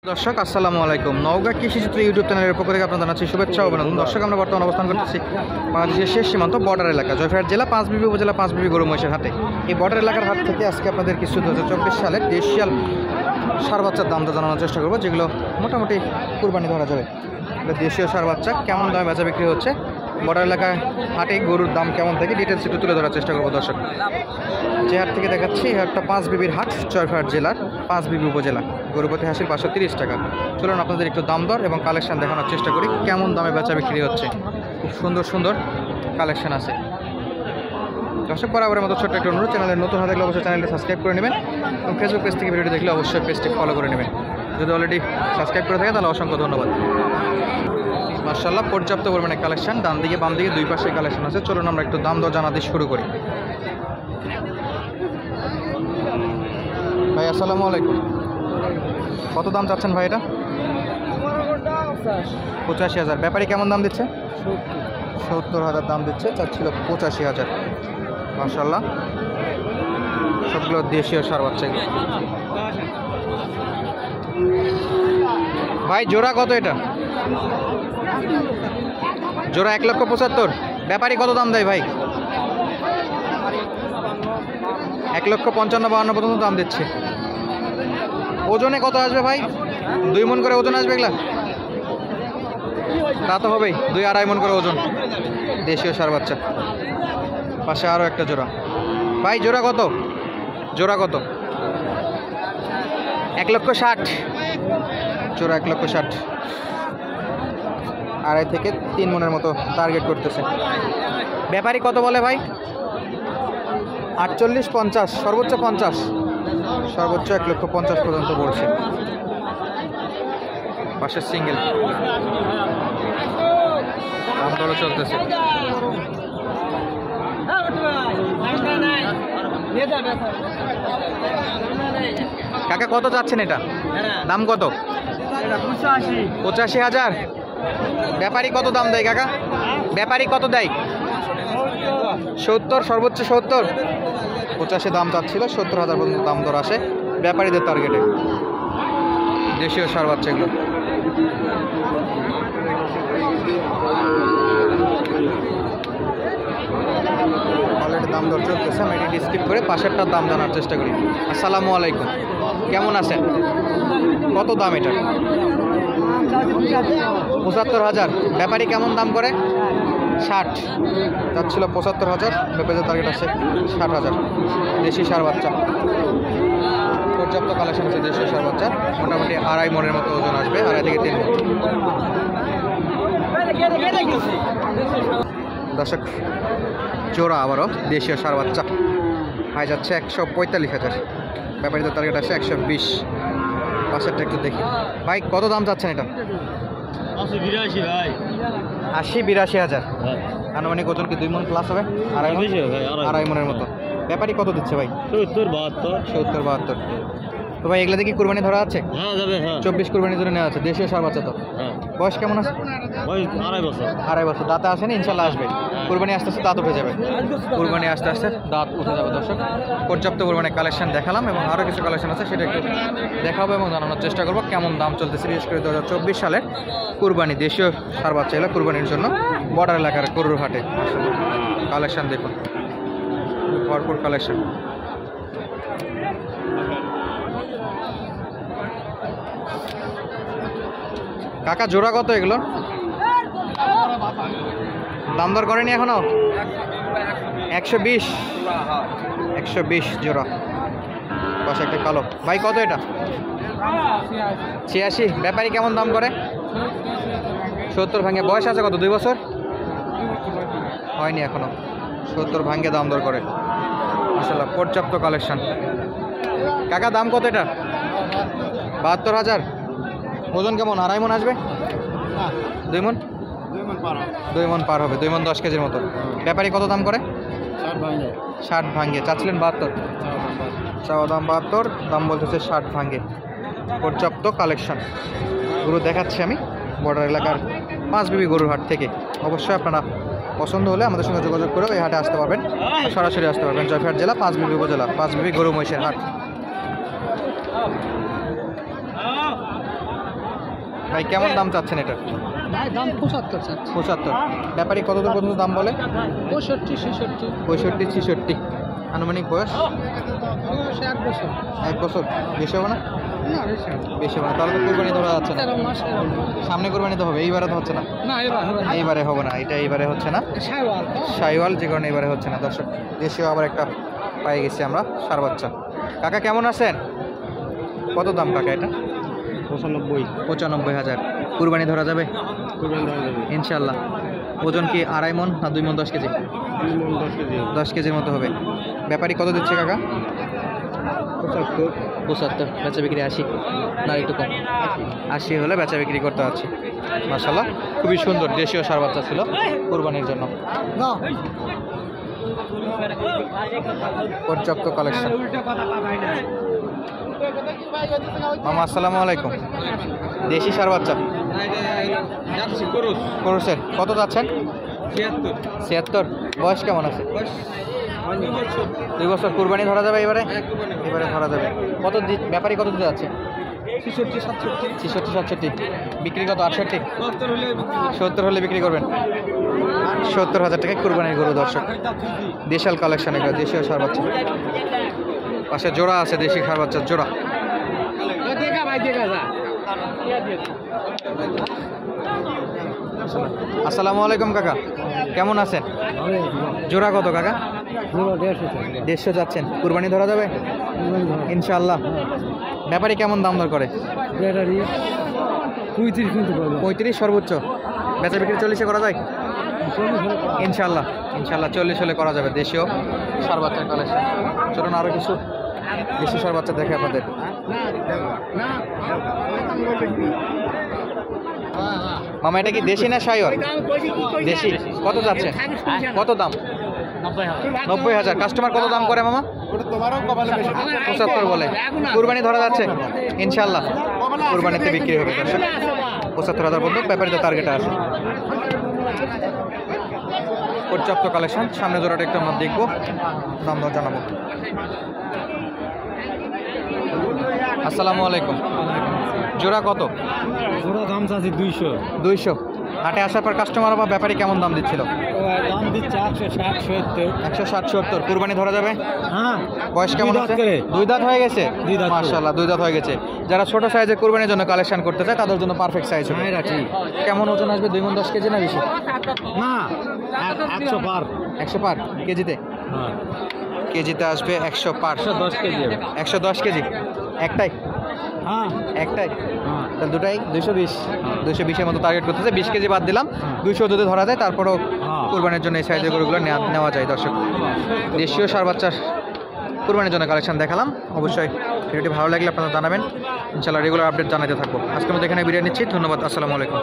দর্শক আসসালামু আলাইকুম। নওগাঁ কৃষিচিত্র ইউটিউব চ্যানেলের পক্ষ থেকে আপনাদের জানাচ্ছি শুভেচ্ছা ও অভিনন্দন। দর্শক, আমরা বর্তমানে অবস্থান করতেছি বাংলাদেশের শেষ সীমান্ত বর্ডার এলাকা জয়পুরহাট জেলা পাঁচবিবি উপজেলা পাঁচবিবি গরু মহিষের হাটে। এই বর্ডার এলাকার হাট থেকে আজকে আপনাদের কিছু 2024 সালের দেশিয়াল সার বাচ্চার দামটা জানানোর চেষ্টা করবো, যেগুলো মোটামুটি কুরবানি ধরা যাবে। দেশীয় সার বাচ্চা কেমন দামে বেচা বিক্রি হচ্ছে, বর্ডার এলাকায় হাটে গরুর দাম কেমন থেকে ডিটেলস একটু তুলে ধরার চেষ্টা করবো। দর্শক, যে হাট থেকে দেখাচ্ছি এই হাটটা পাঁচবিবির হাট, জয়পুরহাট জেলার পাঁচবিবি উপজেলা। গরুপতি হাসিল 530 টাকা। চলুন আপনাদের একটু দাম দর এবং কালেকশন দেখানোর চেষ্টা করি, কেমন দামে বেচা বিক্রি হচ্ছে। খুব সুন্দর সুন্দর কালেকশন আছে। দর্শক, বরাবরের মতো ছোট্ট একটু অনুরোধ, চ্যানেলের নতুন হয়ে থাকলে অবশ্যই চ্যানেলটি সাবস্ক্রাইব করে নেবেন এবং ফেসবুক পেজ থেকে ভিডিওটি দেখলে অবশ্যই পেজটি ফলো করে নেবেন। যদি অলরেডি সাবস্ক্রাইব করে থাকেন তাহলে অসংখ্য ধন্যবাদ। মাশাআল্লাহ, পর্যাপ্ত পরিমাণে কালেকশন, ডান দিকে বাম দিকে দুই পাশে কালেকশন আছে। চলুন আমরা একটু দাম দর জানাতে শুরু করি। ভাই আসসালামু আলাইকুম, কত দাম চাচ্ছেন ভাই? এটা 85,000। ব্যাপারী কেমন দাম দিচ্ছে? 70,000 দাম দিচ্ছে, চাচ্ছিল 85,000। মাশাআল্লাহ, সবগুলো দেশীয় সার বাচ্চা। ভাই জোড়া কত এটা? জোড়া 1,75,000। ব্যাপারী কত দাম দেয় ভাই? 1,55,000-52,000 পর্যন্ত দাম দিচ্ছে। ওজনে কত আসবে ভাই? 2 মণ করে ওজন আসবে এগুলা? তা তো হবেই, 2-2.5 মণ করে ওজন। দেশীয় সার বাচ্চা। পাশে আরও একটা জোড়া। ভাই জোড়া কত? জোড়া কত? 1,60,000। জোড়া 1,60,000। 2.5 থেকে 3 মণের মতো টার্গেট করতেছে। ব্যাপারী কত বলে ভাই? 48-50, সর্বোচ্চ 50, সর্বোচ্চ 1,50,000 পর্যন্ত পড়ছে। পাশের সিঙ্গেল দাম দরও চলতেছে। কাকা কত চাচ্ছেন এটা? দাম কত? 85,000। ব্যাপারী কত দাম দেয় কাকা? ব্যাপারী কত দেয়? 70, সর্বোচ্চ 70। 85 দাম চাচ্ছিল, 70,000 পর্যন্ত দাম দর আসে ব্যাপারীদের টার্গেটে। দেশীয় সার বাচ্চা এগুলো। অলরেডি দাম দর চলতেছে, আমি এটি স্কিপ করে পাশেরটার দাম জানার চেষ্টা করি। আসসালামু আলাইকুম, কেমন আছেন? কত দাম এটা? 75,000। ব্যাপারী কেমন দাম করে? 60। যাচ্ছিল 75,000, ব্যাপারীদের টার্গেট আছে 60,000। দেশি সার বাচ্চা, পর্যাপ্ত কালেকশন আছে দেশীয় সার বাচ্চা। মোটামুটি 2.5 মণের মতো ওজন আসবে, 2.5 থেকে 3 মণ। দর্শক, জোড়া আবারও দেশীয় সার বাচ্চা। ভাই যাচ্ছে 145,000, ব্যাপারীদের টার্গেট আছে 120। পাশেরটা একটু দেখি। ভাই কত দাম চাচ্ছেন এটা? 80-82,000। আনুমানিক ওজন কি 2 মণ প্লাস হবে? 2.5 মণের মতো। ব্যাপারী কত দিচ্ছে ভাই? 70-72। তো ভাই এগুলা দেখি কুরবানি ধরা আছে? 24 কুরবানি ধরে নেওয়া আছে। দেশীয় সার বাচ্চা তো। বয়স কেমন আছে? 2.5 বছর। দাঁতে আসেনি, ইনশাল্লাহ আসবে। কুরবানি আস্তে আস্তে দাঁত উঠে যাবে। কুরবানি আস্তে আস্তে দাঁত উঠে যাবে। দর্শক, পর্যাপ্ত পরিমাণে কালেকশন দেখালাম এবং আরও কিছু কালেকশন আছে, সেটা একটু দেখাবো এবং জানানোর চেষ্টা করবো কেমন দাম চলতেছে। বিশেষ করে 2024 সালের কুরবানি দেশীয় সার বাচ্চা এগুলো কুরবানির জন্য বর্ডার এলাকার গরুর হাটে। কালেকশন দেখুন, ভরপুর কালেকশন। কাকা জোড়া কত এগুলো? দাম দর করেনি এখনো? 120 জোড়া। পাশে একটা কালো। ভাই কত এটা? 86। ব্যাপারী কেমন দাম করে? 70 ভাঙে। বয়স আছে কত? 2 বছর হয়নি এখনো। 70 ভাঙে দাম দর করে। মাশাআল্লাহ, পর্যাপ্ত কালেকশন। কাকা দাম কত এটা? 72,000। ওজন কেমন? 2.5 মণ আসবে? 2 মণ? 2 মণ পার হবে, 2 মণ 10 কেজির মতো। ব্যাপারী কত দাম করে? 60 ভাঙে। চাচ্ছিলেন 72, চাওয়া দাম 72, দাম বলতেছে 60 ভাঙে। পর্যাপ্ত কালেকশন গরু দেখাচ্ছি আমি বর্ডার এলাকার পাঁচবিবি গরুর হাট থেকে। অবশ্যই আপনারা পছন্দ হলে আমাদের সঙ্গে যোগাযোগ করে এই হাটে আসতে পারবেন, সরাসরি আসতে পারবেন। জয়পুরহাট জেলা পাঁচবিবি উপজেলা পাঁচবিবি গরু মহিষের হাট। ভাই কেমন দাম চাচ্ছেন এটা? দাম 75 চাচ্ছে। 75। ব্যাপারী কত দূর পর্যন্ত দাম বলে? 65 66। 65 66। আনুমানিক বয়স 1 বছর। 1 বছর। বেশি হবে না? না বেশি হবে। বেশি হবে না, তাহলে তো কুরবানি ধরা যাচ্ছে না। 13 মাস এরকম। সামনে কুরবানি তো হবে, এইবারে তো হচ্ছে না। না এবার হবে না। এইবারে হবে না, এটা এইবারে হচ্ছে না। শাইওয়াল। শাইওয়াল, যে কারণে এবারে হচ্ছে না। দর্শক দেশেও আবার একটা পাই গেছি আমরা, সার বাচ্চা। কাকা কেমন আছেন? কত দাম কাকা এটা? 95। 95,000। কুরবানি ধরা যাবে কুরবানি দেওয়া যাবে। ইনশাল্লাহ। ওজন কি 2.5 মণ না 2 মণ 10 কেজি? 2 মণ 10 কেজি। 10 কেজির মতো হবে। ব্যাপারী কত দিচ্ছে কাকা? 75। 75। বেচা বিক্রি 80 না একটু কম? 80 হলে বেচা বিক্রি করতে পারছি। মাশাআল্লাহ, খুবই সুন্দর দেশীয় সার বাচ্চা ছিল কুরবানির জন্য। না পর্যাপ্ত কালেকশন। মামা আসসালামু আলাইকুম। দেশি সার বাচ্চা করছেন, কত যাচ্ছেন? 76। বয়স কেমন আছে? 2 বছর। কুরবানি ধরা যাবে এবারে? এবারে ধরা যাবে। কত ব্যাপারী কত দিতে যাচ্ছে? 66 67। 66 67। বিক্রি কত? 68। 70 হলে বিক্রি করবেন। 70,000 টাকায় কুরবানির গরু। দর্শক দেশাল কালেকশন, এগুলো দেশীয় সার বাচ্চা। পাশে জোড়া আছে, দেশি সার বাচ্চার জোড়া। দেখা ভাই দেখা যা। আসসালামু আলাইকুম কাকা, কেমন আছেন? জোড়া কত কাকা? 150 যাচ্ছেন। কুরবানি ধরা যাবে ইনশাআল্লাহ। ব্যাপারী কেমন দাম দর করে? 35 সর্বোচ্চ। বেচা বিক্রি 40-এ করা যায় ইনশাআল্লাহ। ইনশাআল্লাহ 40 হলে করা যাবে। দেশীয় সার বাচ্চার কালেকশন। চলুন আরো কিছু দেশি সার বাচ্চা দেখে আপনাদের। মামা এটা কি দেশি না শাইওয়াল? দেশি। কত যাচ্ছেন? কত দাম? 90,000। কাস্টমার কত দাম করে মামা? 75 বলে। কুরবানি ধরা যাচ্ছে ইনশাআল্লাহ। কুরবানিতে বিক্রি হবে। 75,000 পর্যন্ত ব্যাপারীতে টার্গেটে আছে। পর্যাপ্ত কালেকশন। সামনে জোড়াটা একটু আমরা দেখবো, দাম দর জানাবো। আসসালামু আলাইকুম। জোড়া কত? জোড়া দাম চাচ্ছি 200। 200। হাটে আসার পর কাস্টমার বা ব্যাপারী কেমন দাম দিচ্ছিল? দাম দিচ্ছে 160 70। 160 70। কুরবানি ধরা যাবে? হ্যাঁ। বয়স কেমন আছে? 2 দাঁত হয়ে গেছে। মাশাআল্লাহ 2 দাঁত হয়ে গেছে। যারা ছোট সাইজের কুরবানির জন্য কালেকশন করতে চায় তাদের জন্য পারফেক্ট সাইজ হবে। হ্যাঁ ঠিক। কেমন ওজন আসবে? 2 মণ 10 কেজি না বেশি? না 100 পার। 100 পার কেজিতে? হ্যাঁ কেজিতে আসবে 100 পার। 110 কেজি। 110 কেজি একটাই? হ্যাঁ একটাই। হ্যাঁ। তাহলে দুটাই 220। 220-এর মতো টার্গেট করতেছে। 20 কেজি বাদ দিলাম, 200 যদি ধরা যায় তারপরও কুরবানির জন্য এই সাইজের গরুগুলো নেওয়া যায়। দর্শক দেশীয় সার বাচ্চার কুরবানির জন্য কালেকশন দেখালাম। অবশ্যই ভিডিওটি ভালো লাগলে আপনারা জানাবেন। ইনশাআল্লাহ রেগুলার আপডেট জানাতে থাকবো। আজকের মতো এখানে বিদায় নিচ্ছি। ধন্যবাদ। আসসালামু আলাইকুম।